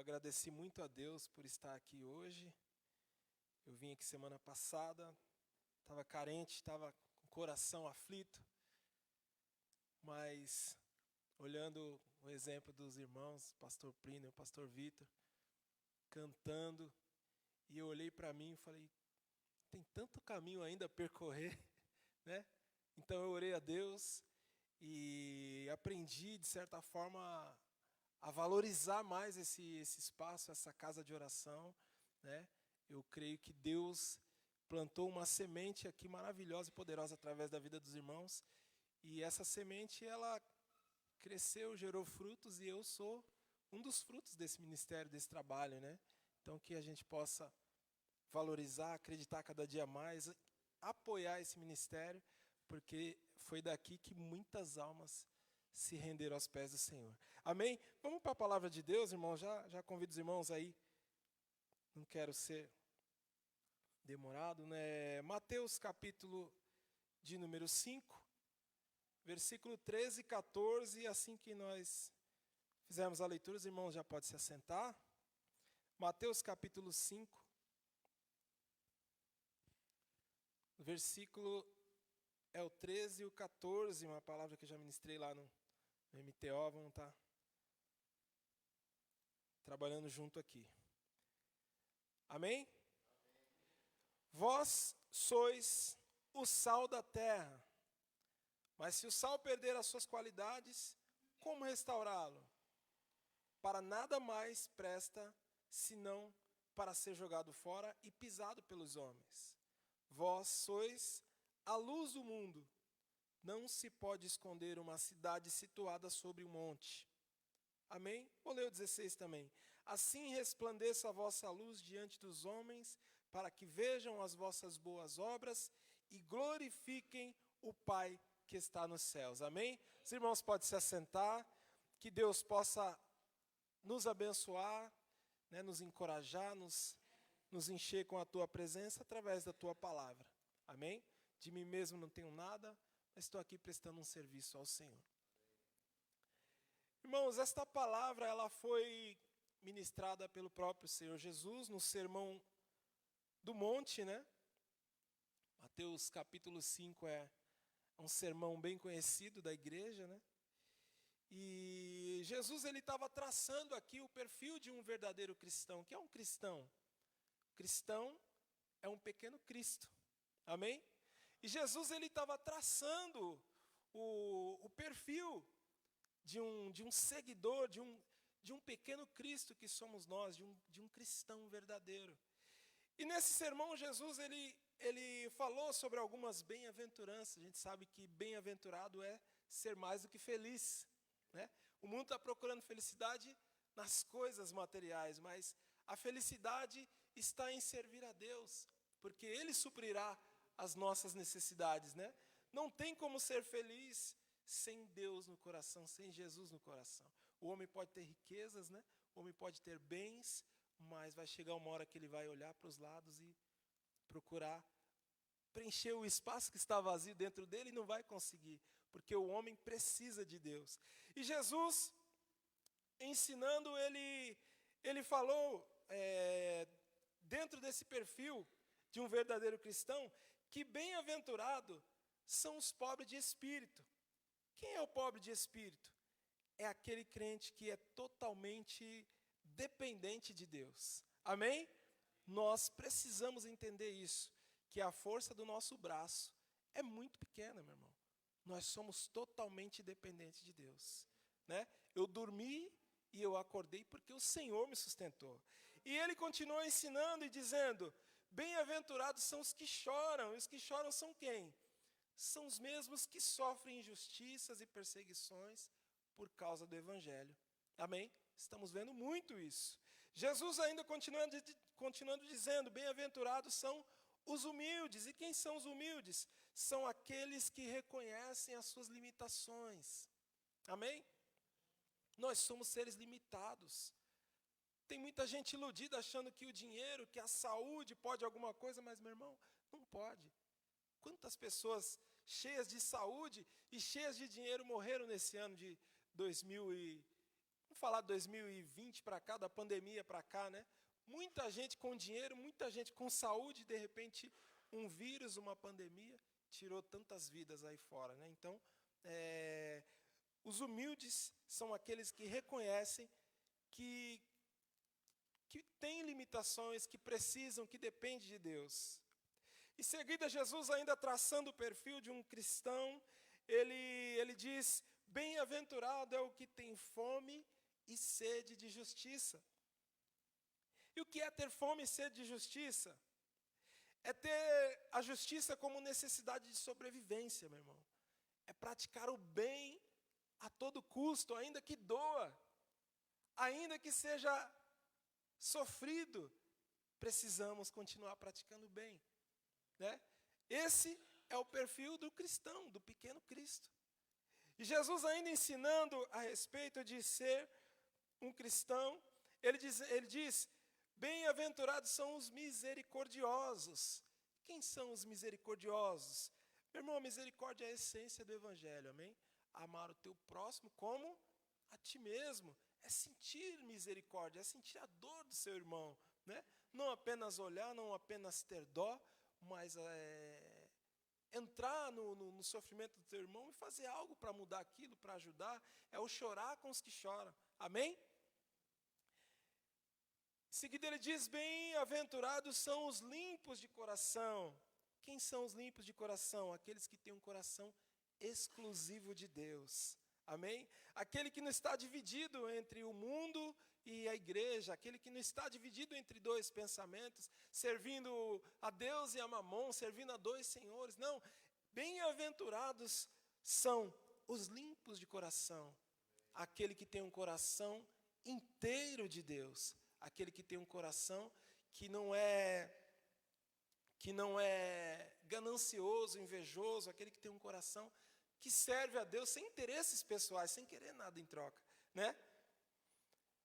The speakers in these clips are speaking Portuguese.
agradeci muito a Deus por estar aqui hoje. Eu vim aqui semana passada, estava carente, estava com o coração aflito, mas olhando o exemplo dos irmãos, pastor Plínio, o pastor Vitor, cantando, e eu olhei para mim e falei, tem tanto caminho ainda a percorrer, né? Então eu orei a Deus e aprendi, de certa forma, a valorizar mais esse espaço, essa casa de oração, né? Eu creio que Deus plantou uma semente aqui maravilhosa e poderosa através da vida dos irmãos, e essa semente, ela cresceu, gerou frutos, e eu sou um dos frutos desse ministério, desse trabalho, né? Então, que a gente possa valorizar, acreditar cada dia mais, apoiar esse ministério, porque foi daqui que muitas almas se renderam aos pés do Senhor. Amém? Vamos para a palavra de Deus, irmão. Já convido os irmãos aí. Não quero ser demorado, né? Mateus capítulo de número 5, versículo 13 e 14. Assim que nós fizermos a leitura, os irmãos já podem se assentar. Mateus capítulo 5, versículo é o 13 e o 14, uma palavra que eu já ministrei lá no MTO, vamos estar trabalhando junto aqui. Amém? Vós sois o sal da terra, mas se o sal perder as suas qualidades, como restaurá-lo? Para nada mais presta, senão para ser jogado fora e pisado pelos homens. Vós sois a luz do mundo. Não se pode esconder uma cidade situada sobre um monte. Amém? Vou ler o 16 também. Assim resplandeça a vossa luz diante dos homens, para que vejam as vossas boas obras e glorifiquem o Pai que está nos céus. Amém? Os irmãos podem se assentar, que Deus possa nos abençoar, né, nos encorajar, nos encher com a Tua presença através da Tua palavra. Amém? De mim mesmo não tenho nada, mas estou aqui prestando um serviço ao Senhor. Irmãos, esta palavra ela foi ministrada pelo próprio Senhor Jesus no Sermão do Monte, né? Mateus capítulo 5 é um sermão bem conhecido da igreja, né? E Jesus ele estava traçando aqui o perfil de um verdadeiro cristão. O que é um cristão? Cristão é um pequeno Cristo. Amém? E Jesus ele estava traçando o perfil de um seguidor, de um pequeno Cristo que somos nós, de um cristão verdadeiro. E nesse sermão, Jesus ele falou sobre algumas bem-aventuranças. A gente sabe que bem-aventurado é ser mais do que feliz, né? O mundo está procurando felicidade nas coisas materiais, mas a felicidade está em servir a Deus, porque Ele suprirá as nossas necessidades, né? Não tem como ser feliz sem Deus no coração, sem Jesus no coração. O homem pode ter riquezas, né? O homem pode ter bens, mas vai chegar uma hora que ele vai olhar para os lados e procurar preencher o espaço que está vazio dentro dele e não vai conseguir, porque o homem precisa de Deus. E Jesus, ensinando, ele falou, dentro desse perfil de um verdadeiro cristão, que bem-aventurado são os pobres de espírito. Quem é o pobre de espírito? É aquele crente que é totalmente dependente de Deus. Amém? Nós precisamos entender isso, que a força do nosso braço é muito pequena, meu irmão. Nós somos totalmente dependentes de Deus, né? Eu dormi e eu acordei porque o Senhor me sustentou. E ele continua ensinando e dizendo, bem-aventurados são os que choram. E os que choram são quem? São os mesmos que sofrem injustiças e perseguições por causa do Evangelho. Amém? Estamos vendo muito isso. Jesus ainda continuando dizendo, bem-aventurados são os humildes. E quem são os humildes? São aqueles que reconhecem as suas limitações. Amém? Nós somos seres limitados. Tem muita gente iludida achando que o dinheiro, que a saúde pode alguma coisa, mas, meu irmão, não pode. Quantas pessoas cheias de saúde e cheias de dinheiro morreram nesse ano de 2000 e... falar 2020 para cá, da pandemia para cá, né? Muita gente com dinheiro, muita gente com saúde, de repente um vírus, uma pandemia, tirou tantas vidas aí fora, né? Então, os humildes são aqueles que reconhecem que têm limitações, que precisam, que dependem de Deus. Em seguida, Jesus, ainda traçando o perfil de um cristão, ele diz: bem-aventurado é o que tem fome e sede de justiça. E o que é ter fome e sede de justiça? É ter a justiça como necessidade de sobrevivência, meu irmão. É praticar o bem a todo custo, ainda que doa, ainda que seja sofrido, precisamos continuar praticando o bem, né? Esse é o perfil do cristão, do pequeno Cristo. E Jesus, ainda ensinando a respeito de ser um cristão, ele diz: bem-aventurados são os misericordiosos. Quem são os misericordiosos? Meu irmão, a misericórdia é a essência do Evangelho, amém? Amar o teu próximo como a ti mesmo. É sentir misericórdia, é sentir a dor do seu irmão, né? Não apenas olhar, não apenas ter dó, mas entrar no sofrimento do teu irmão e fazer algo para mudar aquilo, para ajudar. É o chorar com os que choram, amém? Em seguida ele diz: bem-aventurados são os limpos de coração. Quem são os limpos de coração? Aqueles que têm um coração exclusivo de Deus. Amém? Aquele que não está dividido entre o mundo e a igreja, aquele que não está dividido entre dois pensamentos, servindo a Deus e a Mamon, servindo a dois senhores. Não, bem-aventurados são os limpos de coração, aquele que tem um coração inteiro de Deus, aquele que tem um coração que não é ganancioso, invejoso, aquele que tem um coração que serve a Deus sem interesses pessoais, sem querer nada em troca, né?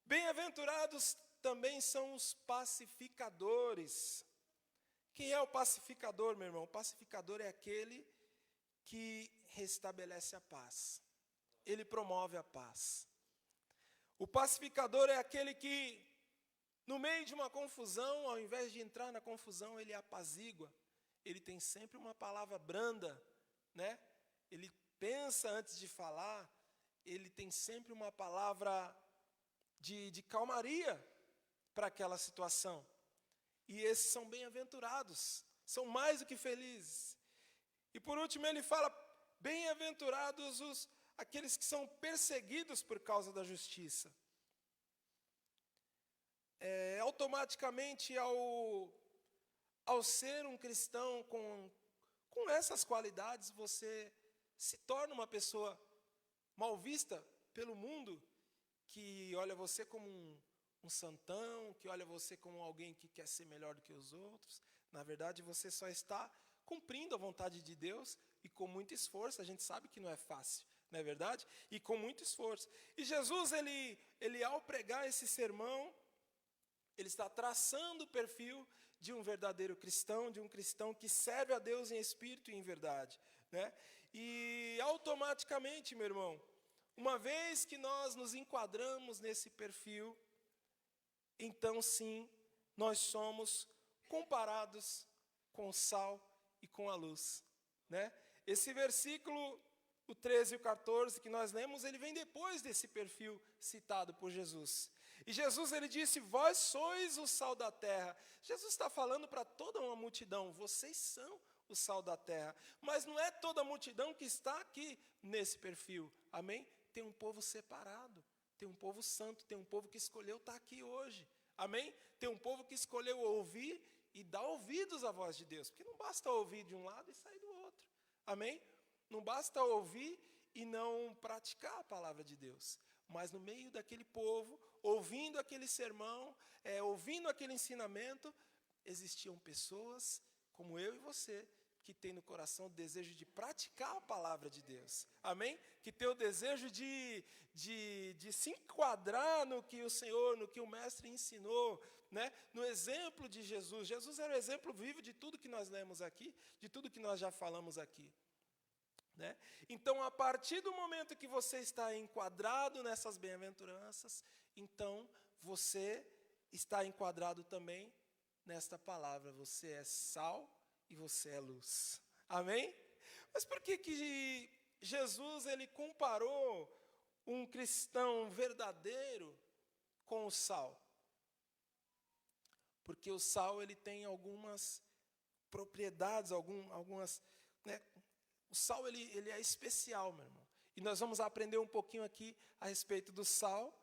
Bem-aventurados também são os pacificadores. Quem é o pacificador, meu irmão? O pacificador é aquele que restabelece a paz. Ele promove a paz. O pacificador é aquele que, no meio de uma confusão, ao invés de entrar na confusão, ele apazigua. Ele tem sempre uma palavra branda, né? Ele pensa antes de falar, ele tem sempre uma palavra de calmaria para aquela situação. E esses são bem-aventurados, são mais do que felizes. E por último ele fala: bem-aventurados aqueles que são perseguidos por causa da justiça. Automaticamente, ao ser um cristão com essas qualidades, você se torna uma pessoa mal vista pelo mundo, que olha você como um santão, que olha você como alguém que quer ser melhor do que os outros. Na verdade, você só está cumprindo a vontade de Deus e com muito esforço. A gente sabe que não é fácil, não é verdade? E com muito esforço. E Jesus, ele ao pregar esse sermão, ele está traçando o perfil de um verdadeiro cristão, de um cristão que serve a Deus em espírito e em verdade, né? E automaticamente, meu irmão, uma vez que nós nos enquadramos nesse perfil, então sim, nós somos comparados com o sal e com a luz, né? Esse versículo, o 13 e o 14 que nós lemos, ele vem depois desse perfil citado por Jesus. E Jesus, ele disse: vós sois o sal da terra. Jesus está falando para toda uma multidão: vocês são o sal da terra. Mas não é toda a multidão que está aqui nesse perfil, amém? Tem um povo separado, tem um povo santo, tem um povo que escolheu estar aqui hoje, amém? Tem um povo que escolheu ouvir e dar ouvidos à voz de Deus, porque não basta ouvir de um lado e sair do outro, amém? Não basta ouvir e não praticar a palavra de Deus, mas no meio daquele povo, ouvindo aquele sermão, ouvindo aquele ensinamento, existiam pessoas como eu e você, que tem no coração o desejo de praticar a palavra de Deus, amém? Que tem o desejo de se enquadrar no que o Senhor, no que o Mestre ensinou, né? No exemplo de Jesus. Jesus era o exemplo vivo de tudo que nós lemos aqui, de tudo que nós já falamos aqui. né? Então, a partir do momento que você está enquadrado nessas bem-aventuranças, então você está enquadrado também nesta palavra. Você é sal e você é luz. Amém? Mas por que Jesus ele comparou um cristão verdadeiro com o sal? Porque o sal ele tem algumas propriedades, algumas, né? O sal ele é especial, meu irmão. E nós vamos aprender um pouquinho aqui a respeito do sal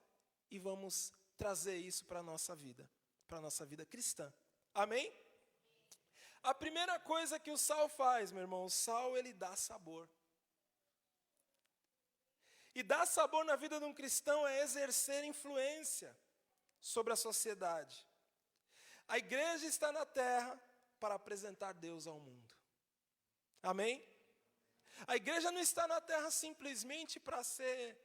e vamos trazer isso para a nossa vida cristã. Amém? A primeira coisa que o sal faz, meu irmão, o sal ele dá sabor. E dar sabor na vida de um cristão é exercer influência sobre a sociedade. A igreja está na terra para apresentar Deus ao mundo. Amém? A igreja não está na terra simplesmente para ser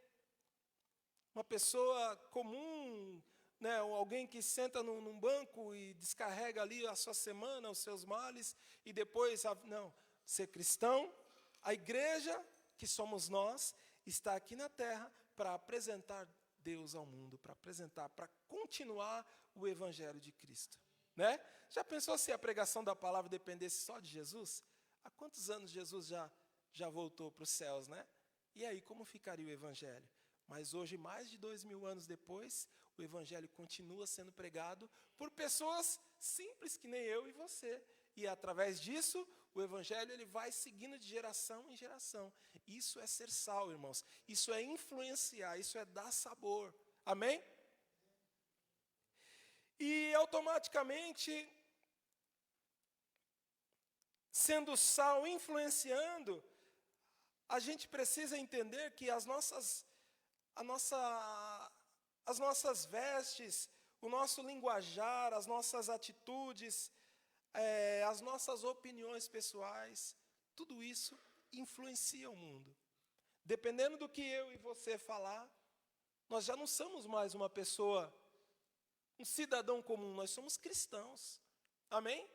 uma pessoa comum, né, ou alguém que senta num banco e descarrega ali a sua semana, os seus males, e depois, não, ser cristão. A igreja, que somos nós, está aqui na terra para apresentar Deus ao mundo, para continuar o evangelho de Cristo, né? Já pensou se a pregação da palavra dependesse só de Jesus? Há quantos anos Jesus já voltou para os céus, né? E aí, como ficaria o evangelho? Mas hoje, mais de 2000 anos depois, o evangelho continua sendo pregado por pessoas simples que nem eu e você. E através disso, o evangelho ele vai seguindo de geração em geração. Isso é ser sal, irmãos. Isso é influenciar, isso é dar sabor. Amém? E automaticamente, sendo sal influenciando, a gente precisa entender que as nossas vestes, o nosso linguajar, as nossas atitudes, as nossas opiniões pessoais, tudo isso influencia o mundo. Dependendo do que eu e você falar, nós já não somos mais uma pessoa, um cidadão comum, nós somos cristãos. Amém?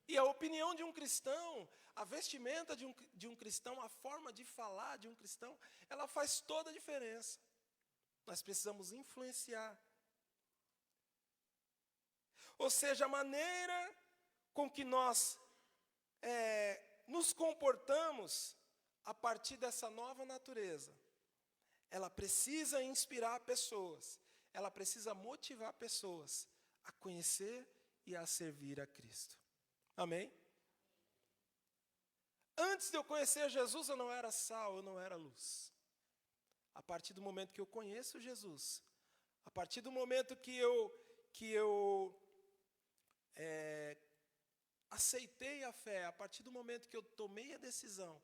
E a opinião de um cristão, a vestimenta de um cristão, a forma de falar de um cristão, ela faz toda a diferença. Nós precisamos influenciar. Ou seja, a maneira com que nós nos comportamos a partir dessa nova natureza, ela precisa inspirar pessoas, ela precisa motivar pessoas a conhecer e a servir a Cristo. Amém? Antes de eu conhecer Jesus, eu não era sal, eu não era luz. A partir do momento que eu conheço Jesus, a partir do momento que eu aceitei a fé, a partir do momento que eu tomei a decisão,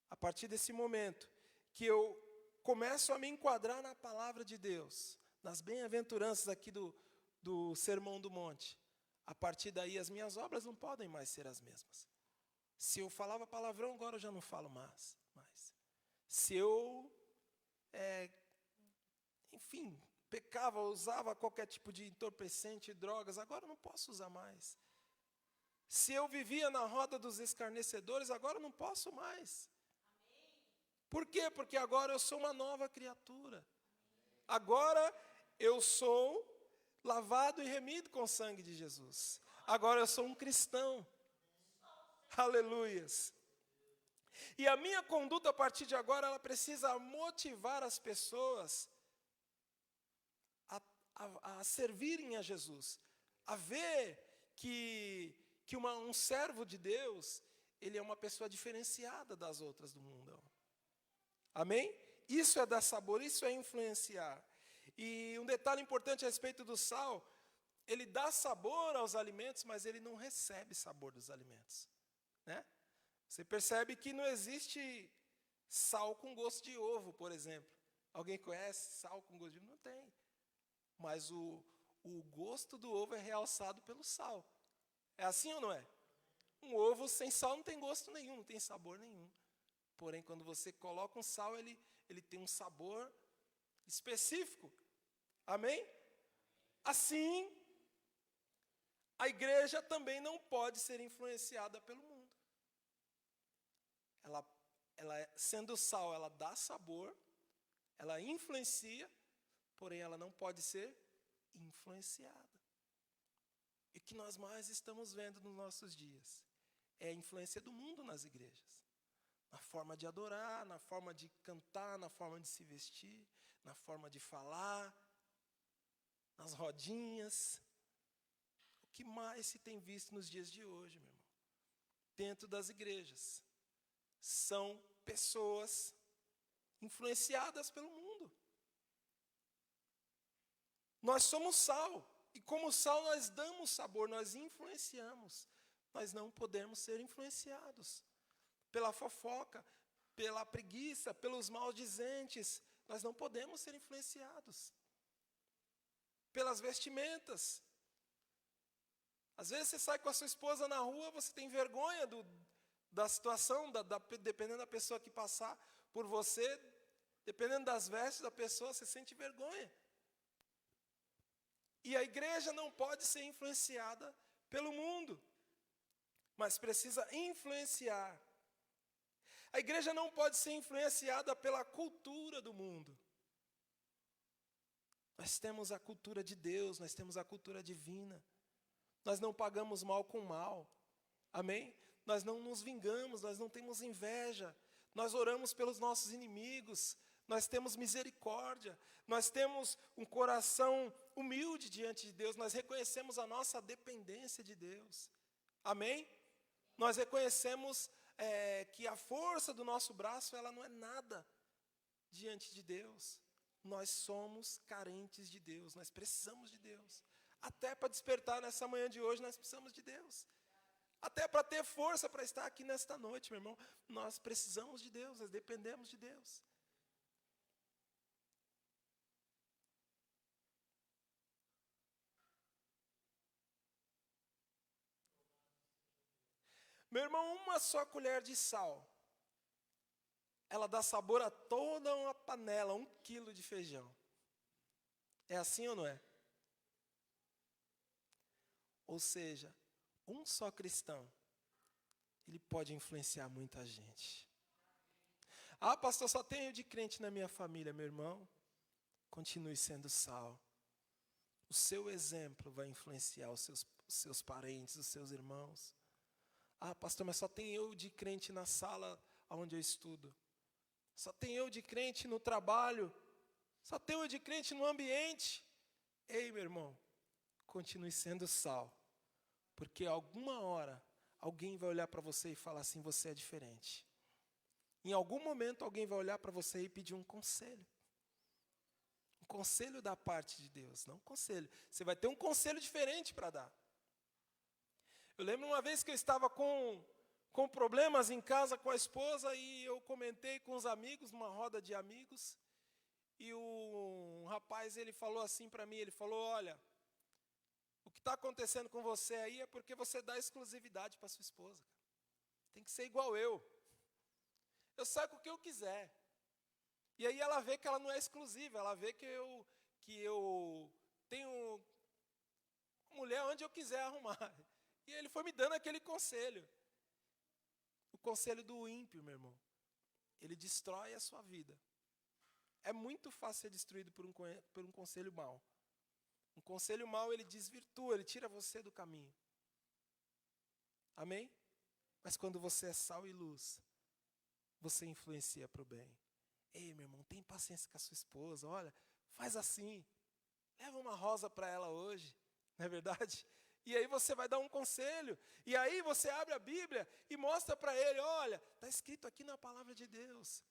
a partir desse momento que eu começo a me enquadrar na palavra de Deus, nas bem-aventuranças aqui do Sermão do Monte, a partir daí as minhas obras não podem mais ser as mesmas. Se eu falava palavrão, agora eu já não falo mais. Se eu, pecava, usava qualquer tipo de entorpecente, drogas, agora eu não posso usar mais. Se eu vivia na roda dos escarnecedores, agora eu não posso mais. Por quê? Porque agora eu sou uma nova criatura. Agora eu sou lavado e remido com o sangue de Jesus. Agora eu sou um cristão. Aleluias. E a minha conduta a partir de agora, ela precisa motivar as pessoas a servirem a Jesus. A ver que um servo de Deus, ele é uma pessoa diferenciada das outras do mundo. Amém? Isso é dar sabor, isso é influenciar. E um detalhe importante a respeito do sal, ele dá sabor aos alimentos, mas ele não recebe sabor dos alimentos, né? Você percebe que não existe sal com gosto de ovo, por exemplo. Alguém conhece sal com gosto de ovo? Não tem. Mas o gosto do ovo é realçado pelo sal. É assim ou não é? Um ovo sem sal não tem gosto nenhum, não tem sabor nenhum. Porém, quando você coloca um sal, ele tem um sabor específico. Amém? Assim, a igreja também não pode ser influenciada pelo mundo. Ela sendo sal, ela dá sabor, ela influencia, porém ela não pode ser influenciada. E o que nós mais estamos vendo nos nossos dias é a influência do mundo nas igrejas. Na forma de adorar, na forma de cantar, na forma de se vestir, na forma de falar, nas rodinhas. O que mais se tem visto nos dias de hoje, meu irmão? Dentro das igrejas. São pessoas influenciadas pelo mundo. Nós somos sal. E como sal nós damos sabor, nós influenciamos. Nós não podemos ser influenciados pela fofoca, pela preguiça, pelos maldizentes. Nós não podemos ser influenciados pelas vestimentas. Às vezes você sai com a sua esposa na rua, você tem vergonha da situação, dependendo da pessoa que passar por você, dependendo das vestes da pessoa, você sente vergonha. E a igreja não pode ser influenciada pelo mundo, mas precisa influenciar. A igreja não pode ser influenciada pela cultura do mundo. Nós temos a cultura de Deus, nós temos a cultura divina. Nós não pagamos mal com mal. Amém? Nós não nos vingamos, nós não temos inveja. Nós oramos pelos nossos inimigos. Nós temos misericórdia. Nós temos um coração humilde diante de Deus. Nós reconhecemos a nossa dependência de Deus. Amém? Nós reconhecemos que a força do nosso braço, ela não é nada diante de Deus. Nós somos carentes de Deus, nós precisamos de Deus. Até para despertar nessa manhã de hoje, nós precisamos de Deus. Até para ter força para estar aqui nesta noite, meu irmão, nós precisamos de Deus, nós dependemos de Deus. Meu irmão, uma só colher de sal, ela dá sabor a toda uma panela, 1 quilo de feijão. É assim ou não é? Ou seja, um só cristão, ele pode influenciar muita gente. Ah, pastor, só tenho de crente na minha família. Meu irmão, continue sendo sal. O seu exemplo vai influenciar os seus parentes, os seus irmãos. Ah, pastor, mas só tem eu de crente na sala onde eu estudo. Só tem eu de crente no trabalho. Só tem eu de crente no ambiente. Ei, meu irmão, continue sendo sal. Porque alguma hora, alguém vai olhar para você e falar assim, você é diferente. Em algum momento, alguém vai olhar para você e pedir um conselho. Um conselho da parte de Deus, não um conselho. Você vai ter um conselho diferente para dar. Eu lembro uma vez que eu estava com problemas em casa com a esposa e eu comentei com os amigos, numa roda de amigos, e um rapaz, ele falou assim para mim, ele falou, olha, o que está acontecendo com você aí é porque você dá exclusividade para sua esposa. Tem que ser igual eu. Eu saio com o que eu quiser. E aí ela vê que ela não é exclusiva, ela vê que eu tenho mulher onde eu quiser arrumar. E ele foi me dando aquele conselho. O conselho do ímpio, meu irmão. Ele destrói a sua vida. É muito fácil ser destruído por um conselho mau. Um conselho mau, ele desvirtua, ele tira você do caminho. Amém? Mas quando você é sal e luz, você influencia para o bem. Ei, meu irmão, tem paciência com a sua esposa. Olha, faz assim. Leva uma rosa para ela hoje. Não é verdade? E aí você vai dar um conselho. E aí você abre a Bíblia e mostra para ele, olha, está escrito aqui na palavra de Deus.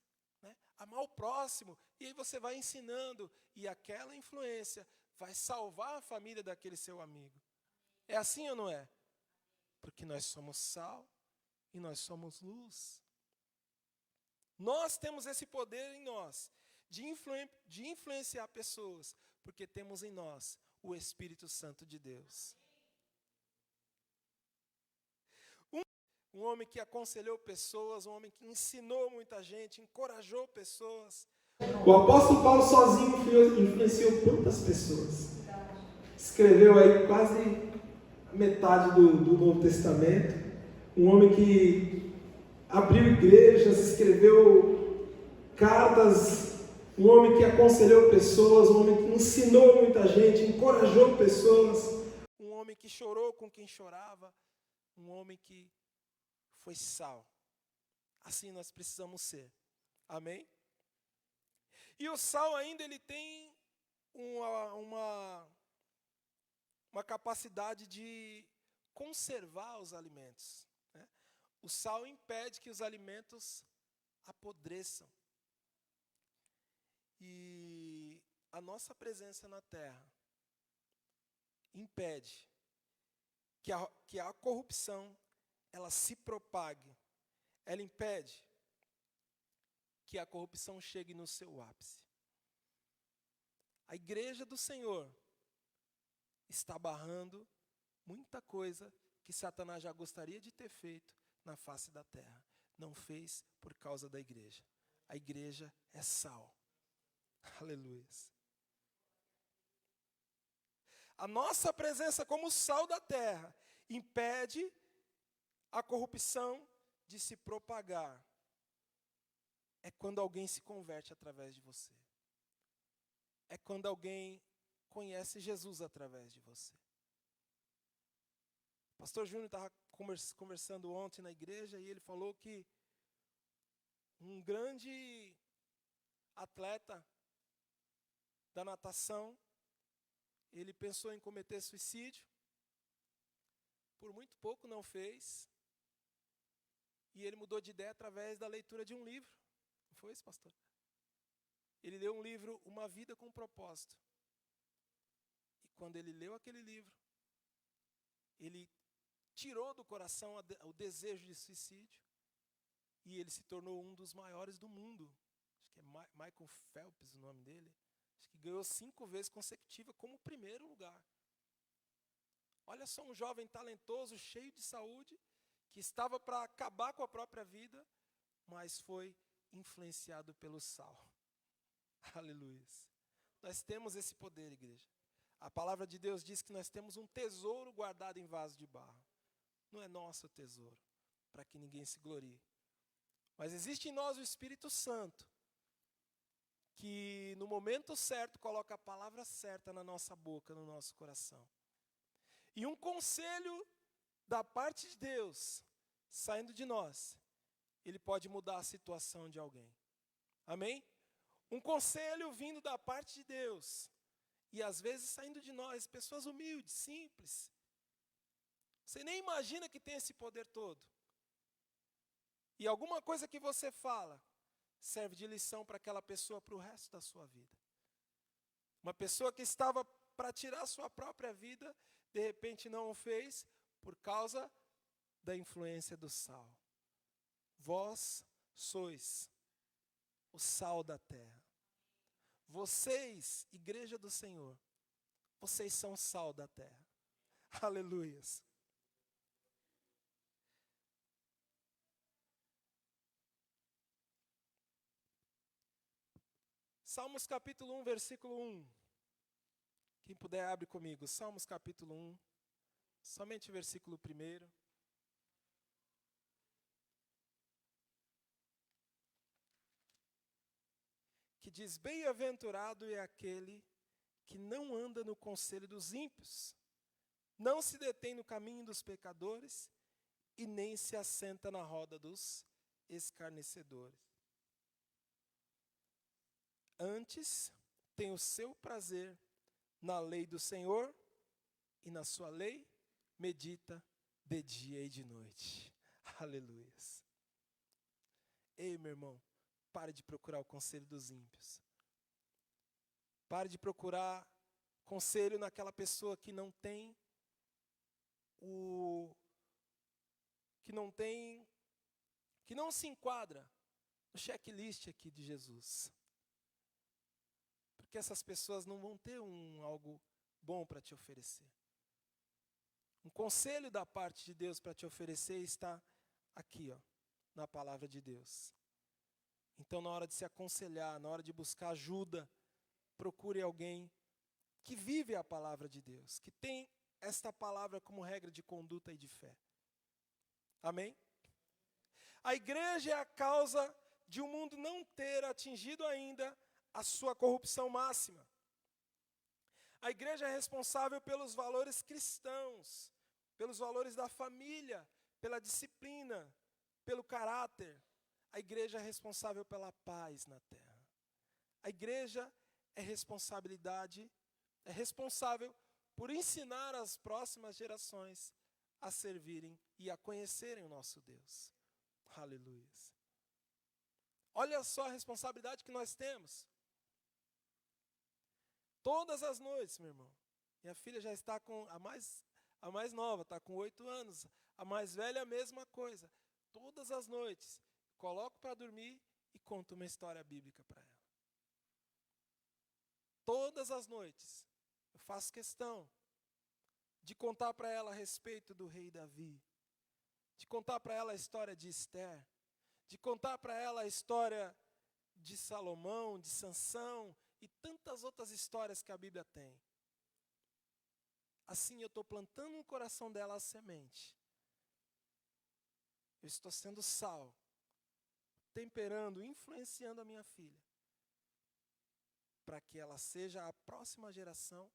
Né? Amar o próximo. E aí você vai ensinando. E aquela influência vai salvar a família daquele seu amigo. É assim ou não é? Porque nós somos sal e nós somos luz. Nós temos esse poder em nós de influenciar pessoas, porque temos em nós o Espírito Santo de Deus. Um homem que aconselhou pessoas, um homem que ensinou muita gente, encorajou pessoas. O apóstolo Paulo sozinho influenciou quantas pessoas? Escreveu aí quase metade do Novo Testamento. Um homem que abriu igrejas, escreveu cartas, um homem que aconselhou pessoas, um homem que ensinou muita gente, encorajou pessoas. Um homem que chorou com quem chorava, um homem que foi sal. Assim nós precisamos ser. Amém? E o sal ainda ele tem uma capacidade de conservar os alimentos, né? O sal impede que os alimentos apodreçam. E a nossa presença na terra impede que a corrupção ela se propague. Ela impede que a corrupção chegue no seu ápice. A igreja do Senhor está barrando muita coisa que Satanás já gostaria de ter feito na face da terra. Não fez por causa da igreja. A igreja é sal. Aleluia. A nossa presença como sal da terra impede a corrupção de se propagar. É quando alguém se converte através de você. É quando alguém conhece Jesus através de você. O pastor Júnior estava conversando ontem na igreja e ele falou que um grande atleta da natação, ele pensou em cometer suicídio, por muito pouco não fez, e ele mudou de ideia através da leitura de um livro. Não foi isso, pastor? Ele leu um livro, Uma Vida com Propósito. E quando ele leu aquele livro, ele tirou do coração o desejo de suicídio, e ele se tornou um dos maiores do mundo. Acho que é Michael Phelps o nome dele. Acho que ganhou 5 vezes consecutiva como primeiro lugar. Olha só, um jovem talentoso, cheio de saúde, que estava para acabar com a própria vida, mas foi influenciado pelo sal. Aleluia. Nós temos esse poder, igreja. A palavra de Deus diz que nós temos um tesouro guardado em vaso de barro. Não é nosso tesouro, para que ninguém se glorie. Mas existe em nós o Espírito Santo, que no momento certo coloca a palavra certa na nossa boca, no nosso coração. E um conselho da parte de Deus, saindo de nós, ele pode mudar a situação de alguém. Amém? Um conselho vindo da parte de Deus, e às vezes saindo de nós, pessoas humildes, simples. Você nem imagina que tem esse poder todo. E alguma coisa que você fala, serve de lição para aquela pessoa para o resto da sua vida. Uma pessoa que estava para tirar a sua própria vida, de repente não o fez, por causa da influência do sal. Vós sois o sal da terra. Vocês, igreja do Senhor, vocês são o sal da terra. Aleluias. Salmos capítulo 1, versículo 1. Quem puder, abre comigo. Salmos capítulo 1, somente o versículo 1. Que diz: bem-aventurado é aquele que não anda no conselho dos ímpios, não se detém no caminho dos pecadores e nem se assenta na roda dos escarnecedores. Antes tem o seu prazer na lei do Senhor, e na sua lei medita de dia e de noite. Aleluia. Ei, meu irmão, pare de procurar o conselho dos ímpios. Pare de procurar conselho naquela pessoa que não se enquadra no checklist aqui de Jesus. Porque essas pessoas não vão ter algo bom para te oferecer. Um conselho da parte de Deus para te oferecer está aqui, na palavra de Deus. Então, na hora de se aconselhar, na hora de buscar ajuda, procure alguém que vive a palavra de Deus, que tem esta palavra como regra de conduta e de fé. Amém? A igreja é a causa de o mundo não ter atingido ainda a sua corrupção máxima. A igreja é responsável pelos valores cristãos, pelos valores da família, pela disciplina, pelo caráter. A igreja é responsável pela paz na terra. A igreja é responsável por ensinar as próximas gerações a servirem e a conhecerem o nosso Deus. Aleluia. Olha só a responsabilidade que nós temos. Todas as noites, meu irmão. Minha filha já está com a mais nova, está com 8 anos. A mais velha, a mesma coisa. Todas as noites, coloco para dormir e conto uma história bíblica para ela. Todas as noites, eu faço questão de contar para ela a respeito do rei Davi, de contar para ela a história de Esther, de contar para ela a história de Salomão, de Sansão e tantas outras histórias que a Bíblia tem. Assim eu estou plantando no coração dela a semente. Eu estou sendo sal, temperando, influenciando a minha filha, para que ela seja a próxima geração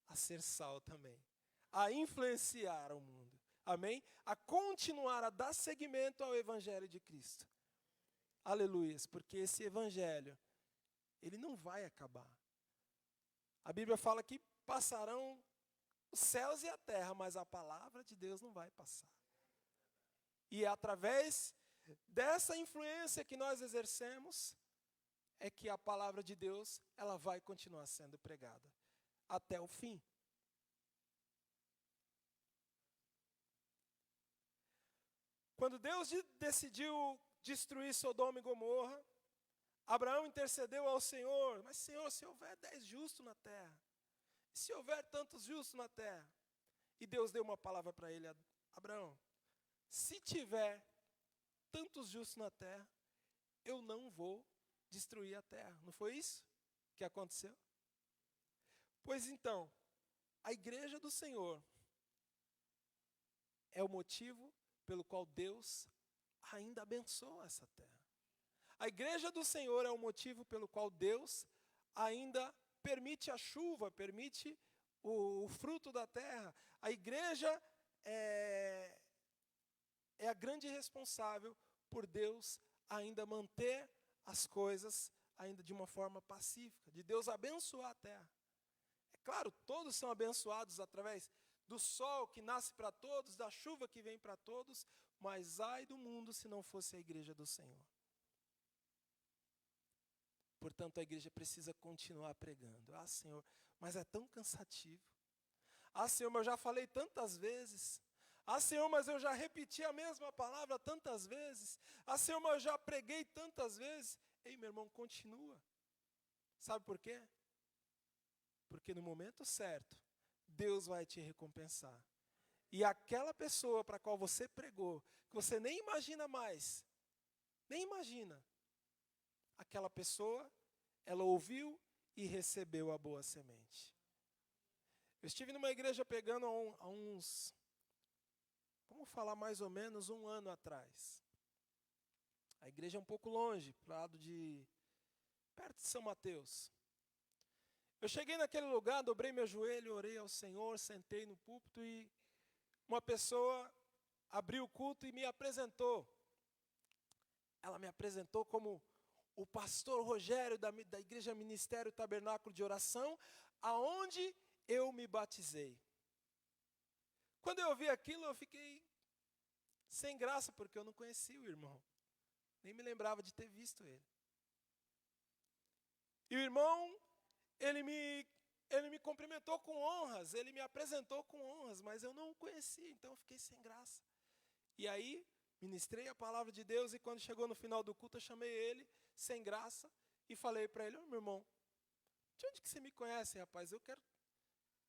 a ser sal também, a influenciar o mundo, amém? A continuar a dar seguimento ao Evangelho de Cristo. Aleluias, porque esse Evangelho, ele não vai acabar. A Bíblia fala que passarão os céus e a terra, mas a palavra de Deus não vai passar. E é através dessa influência que nós exercemos, é que a palavra de Deus, ela vai continuar sendo pregada até o fim. Quando Deus decidiu destruir Sodoma e Gomorra, Abraão intercedeu ao Senhor, mas Senhor, se houver 10 justos na terra, se houver tantos justos na terra, e Deus deu uma palavra para ele, Abraão, se tiver tantos justos na terra, eu não vou destruir a terra. Não foi isso que aconteceu? Pois então, a igreja do Senhor é o motivo pelo qual Deus ainda abençoa essa terra. A igreja do Senhor é o motivo pelo qual Deus ainda permite a chuva, permite o fruto da terra. A igreja é a grande responsável por Deus ainda manter as coisas ainda de uma forma pacífica, de Deus abençoar a terra. É claro, todos são abençoados através do sol que nasce para todos, da chuva que vem para todos, mas ai do mundo se não fosse a igreja do Senhor. Portanto, a igreja precisa continuar pregando. Ah, Senhor, mas é tão cansativo. Ah, Senhor, mas eu já falei tantas vezes. Ah, Senhor, mas eu já repeti a mesma palavra tantas vezes. Ah, Senhor, mas eu já preguei tantas vezes. Ei, meu irmão, continua. Sabe por quê? Porque no momento certo, Deus vai te recompensar. E aquela pessoa para a qual você pregou, que você nem imagina mais, nem imagina, aquela pessoa, ela ouviu e recebeu a boa semente. Eu estive numa igreja pegando há uns, vamos falar mais ou menos 1 ano atrás. A igreja é um pouco longe, perto de São Mateus. Eu cheguei naquele lugar, dobrei meu joelho, orei ao Senhor, sentei no púlpito e uma pessoa abriu o culto e me apresentou. Ela me apresentou como o pastor Rogério da Igreja Ministério Tabernáculo de Oração, aonde eu me batizei. Quando eu ouvi aquilo, eu fiquei sem graça, porque eu não conhecia o irmão. Nem me lembrava de ter visto ele. E o irmão, ele me cumprimentou com honras, ele me apresentou com honras, mas eu não o conhecia, então eu fiquei sem graça. E aí, ministrei a palavra de Deus e quando chegou no final do culto, eu chamei ele, sem graça, e falei para ele, meu irmão, de onde que você me conhece, rapaz? Eu quero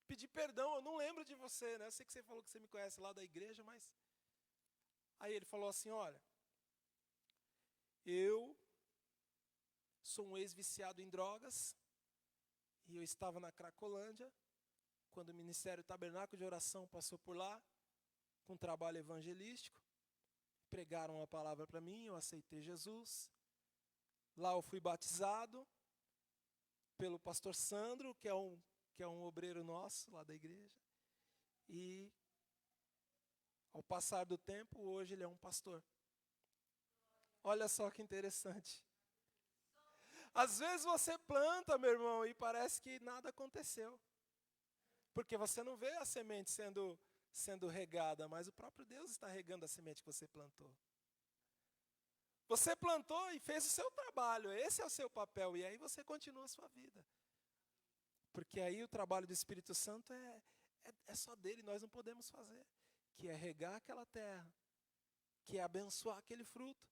pedir perdão, eu não lembro de você, né? Eu sei que você falou que você me conhece lá da igreja, mas... Aí ele falou assim, olha, eu sou um ex-viciado em drogas, e eu estava na Cracolândia, quando o Ministério Tabernáculo de Oração passou por lá, com um trabalho evangelístico. pregaram a palavra para mim, eu aceitei Jesus. Lá eu fui batizado pelo pastor Sandro, que é um obreiro nosso lá da igreja. E ao passar do tempo, hoje ele é um pastor. Olha só que interessante. Às vezes você planta, meu irmão, e parece que nada aconteceu. Porque você não vê a semente sendo regada, mas o próprio Deus está regando a semente que você plantou. Você plantou e fez o seu trabalho, esse é o seu papel, e aí você continua a sua vida. Porque aí o trabalho do Espírito Santo é só dele, nós não podemos fazer. Que é regar aquela terra, que é abençoar aquele fruto.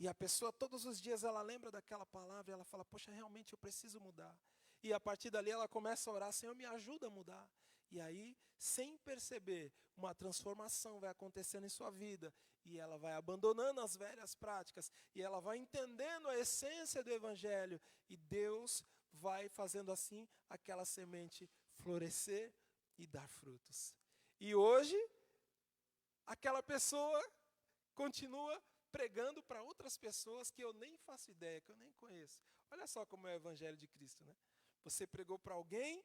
E a pessoa todos os dias ela lembra daquela palavra e ela fala, poxa, realmente eu preciso mudar. E a partir dali ela começa a orar, Senhor, me ajuda a mudar. E aí, sem perceber, uma transformação vai acontecendo em sua vida. E ela vai abandonando as velhas práticas. E ela vai entendendo a essência do Evangelho. E Deus vai fazendo assim aquela semente florescer e dar frutos. E hoje, aquela pessoa continua pregando para outras pessoas que eu nem faço ideia, que eu nem conheço. Olha só como é o Evangelho de Cristo, né? Você pregou para alguém,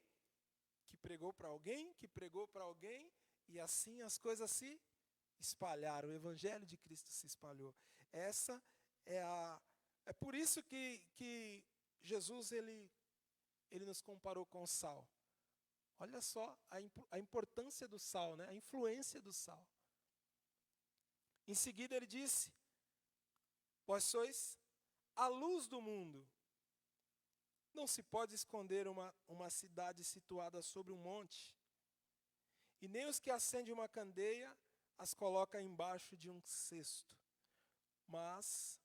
que pregou para alguém, que pregou para alguém, e assim as coisas se espalharam. O Evangelho de Cristo se espalhou. Essa é por isso que Jesus ele nos comparou com o sal. Olha só a importância do sal, né? A influência do sal. Em seguida ele disse, vós sois a luz do mundo. Não se pode esconder uma cidade situada sobre um monte, e nem os que acendem uma candeia as colocam embaixo de um cesto, mas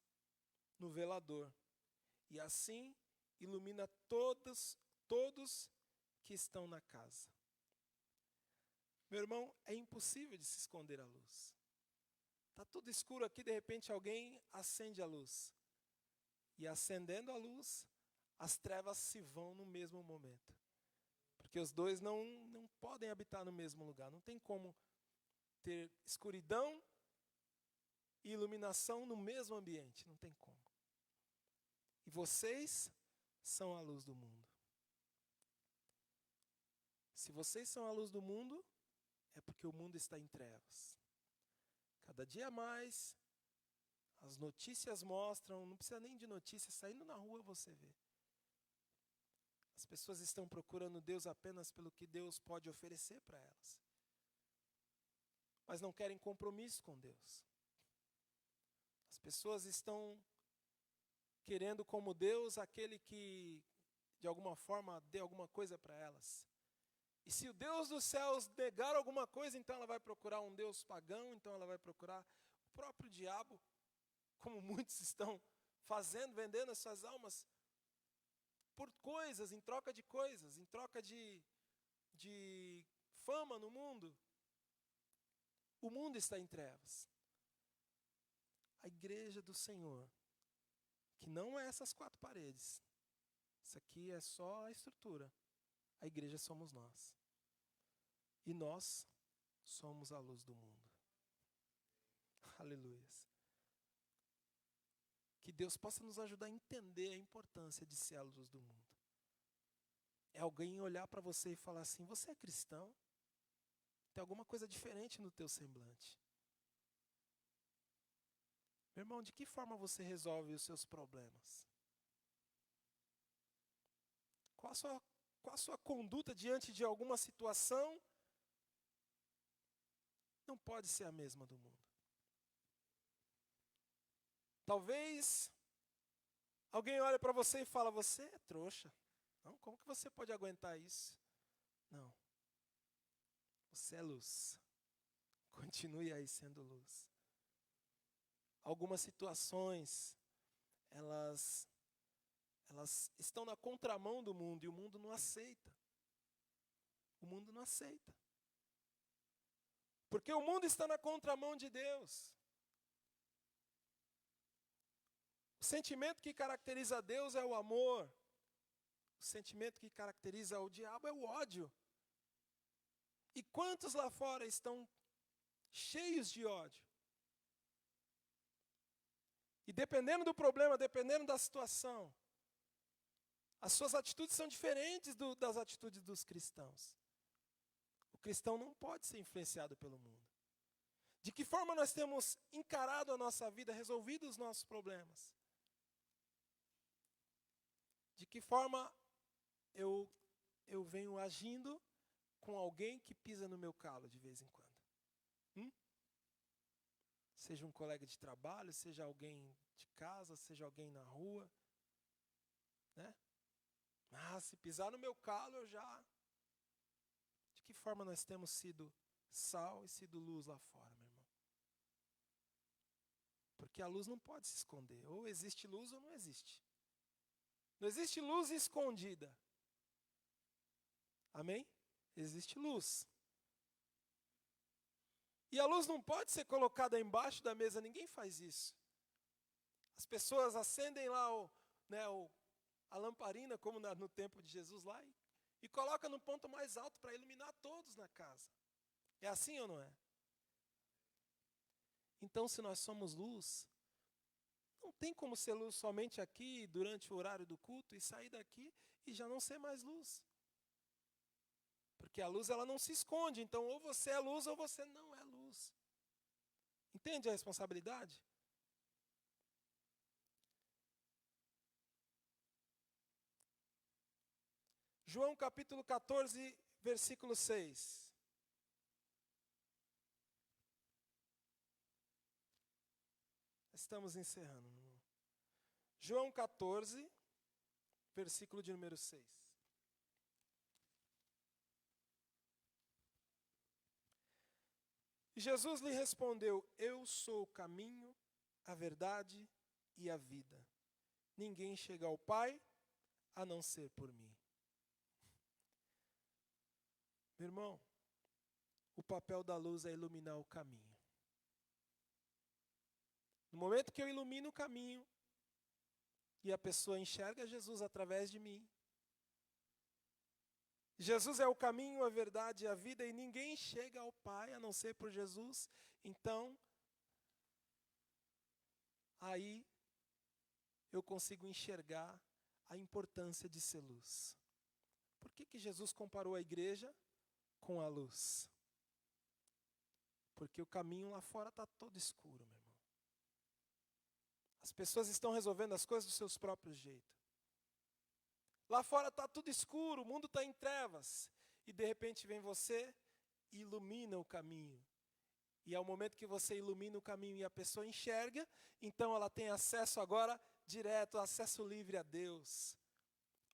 no velador, e assim ilumina todos que estão na casa. Meu irmão, é impossível de se esconder a luz. Está tudo escuro aqui, de repente alguém acende a luz. E acendendo a luz, as trevas se vão no mesmo momento. Porque os dois não podem habitar no mesmo lugar. Não tem como ter escuridão e iluminação no mesmo ambiente. Não tem como. E vocês são a luz do mundo. Se vocês são a luz do mundo, é porque o mundo está em trevas. Cada dia mais, as notícias mostram, não precisa nem de notícias, saindo na rua você vê. As pessoas estão procurando Deus apenas pelo que Deus pode oferecer para elas. Mas não querem compromisso com Deus. As pessoas estão querendo como Deus aquele que, de alguma forma, dê alguma coisa para elas. E se o Deus dos céus negar alguma coisa, então ela vai procurar um Deus pagão, então ela vai procurar o próprio diabo, como muitos estão fazendo, vendendo as suas almas por coisas, em troca de coisas, em troca de fama no mundo. O mundo está em trevas. A igreja do Senhor, que não é essas 4 paredes, isso aqui é só a estrutura. A igreja somos nós. E nós somos a luz do mundo. Aleluia. Que Deus possa nos ajudar a entender a importância de ser a luz do mundo. É alguém olhar para você e falar assim, você é cristão? Tem alguma coisa diferente no teu semblante. Meu irmão, de que forma você resolve os seus problemas? Qual a sua conduta diante de alguma situação? Não pode ser a mesma do mundo. Talvez alguém olhe para você e fala, você é trouxa. Não, como que você pode aguentar isso? Não. Você é luz. Continue aí sendo luz. Algumas situações, elas estão na contramão do mundo e o mundo não aceita. O mundo não aceita. Porque o mundo está na contramão de Deus. O sentimento que caracteriza Deus é o amor. O sentimento que caracteriza o diabo é o ódio. E quantos lá fora estão cheios de ódio? E dependendo do problema, dependendo da situação, as suas atitudes são diferentes das atitudes dos cristãos. O cristão não pode ser influenciado pelo mundo. De que forma nós temos encarado a nossa vida, resolvido os nossos problemas? De que forma eu venho agindo com alguém que pisa no meu calo de vez em quando? Seja um colega de trabalho, seja alguém de casa, seja alguém na rua, né? Se pisar no meu calo, eu já... De que forma nós temos sido sal e sido luz lá fora, meu irmão? Porque a luz não pode se esconder. Ou existe luz ou não existe. Não existe luz escondida. Amém? Existe luz. E a luz não pode ser colocada embaixo da mesa, ninguém faz isso. As pessoas acendem lá a lamparina, como no tempo de Jesus lá, e colocam no ponto mais alto para iluminar todos na casa. É assim ou não é? Então, se nós somos luz, não tem como ser luz somente aqui, durante o horário do culto, e sair daqui e já não ser mais luz. Porque a luz, ela não se esconde. Então, ou você é luz ou você não é luz. Entende a responsabilidade? João capítulo 14, versículo 6. Estamos encerrando. João 14, versículo de número 6. E Jesus lhe respondeu: Eu sou o caminho, a verdade e a vida. Ninguém chega ao Pai a não ser por mim. Meu irmão, o papel da luz é iluminar o caminho. No momento que eu ilumino o caminho, e a pessoa enxerga Jesus através de mim, Jesus é o caminho, a verdade e a vida, e ninguém chega ao Pai a não ser por Jesus. Então, aí eu consigo enxergar a importância de ser luz. Por que Jesus comparou a igreja com a luz? Porque o caminho lá fora está todo escuro, meu irmão. As pessoas estão resolvendo as coisas do seus próprios jeitos. Lá fora está tudo escuro, o mundo está em trevas. E de repente vem você e ilumina o caminho. E ao momento que você ilumina o caminho e a pessoa enxerga, então ela tem acesso agora direto, acesso livre a Deus.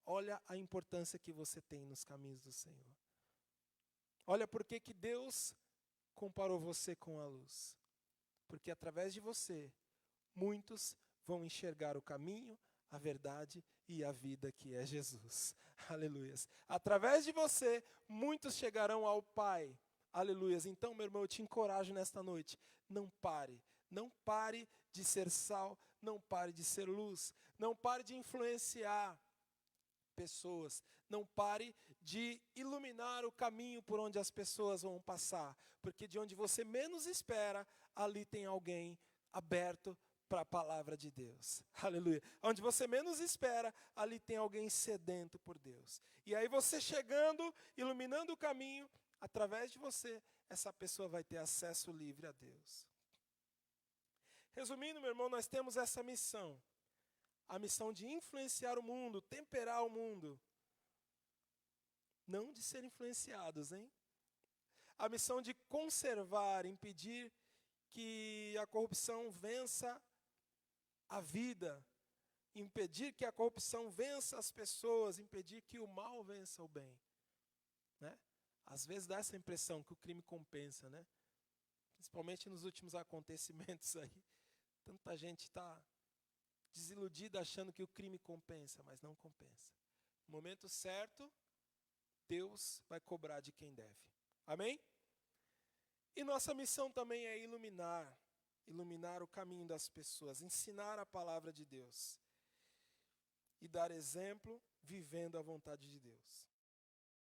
Olha a importância que você tem nos caminhos do Senhor. Olha por que Deus comparou você com a luz. Porque através de você, muitos vão enxergar o caminho, a verdade e a vida que é Jesus. Aleluias. Através de você, muitos chegarão ao Pai. Aleluias. Então, meu irmão, eu te encorajo nesta noite. Não pare. Não pare de ser sal. Não pare de ser luz. Não pare de influenciar pessoas. Não pare de iluminar o caminho por onde as pessoas vão passar. Porque de onde você menos espera, ali tem alguém aberto para a palavra de Deus. Aleluia. Onde você menos espera, ali tem alguém sedento por Deus. E aí você chegando, iluminando o caminho, através de você, essa pessoa vai ter acesso livre a Deus. Resumindo, meu irmão, nós temos essa missão. A missão de influenciar o mundo, temperar o mundo. Não de ser influenciados, hein? A missão de conservar, impedir que a corrupção vença a vida, impedir que a corrupção vença as pessoas, impedir que o mal vença o bem. Né? Às vezes dá essa impressão que o crime compensa, né? Principalmente nos últimos acontecimentos aí. Tanta gente está desiludida achando que o crime compensa, mas não compensa. No momento certo, Deus vai cobrar de quem deve. Amém? E nossa missão também é iluminar o caminho das pessoas, ensinar a palavra de Deus e dar exemplo vivendo a vontade de Deus.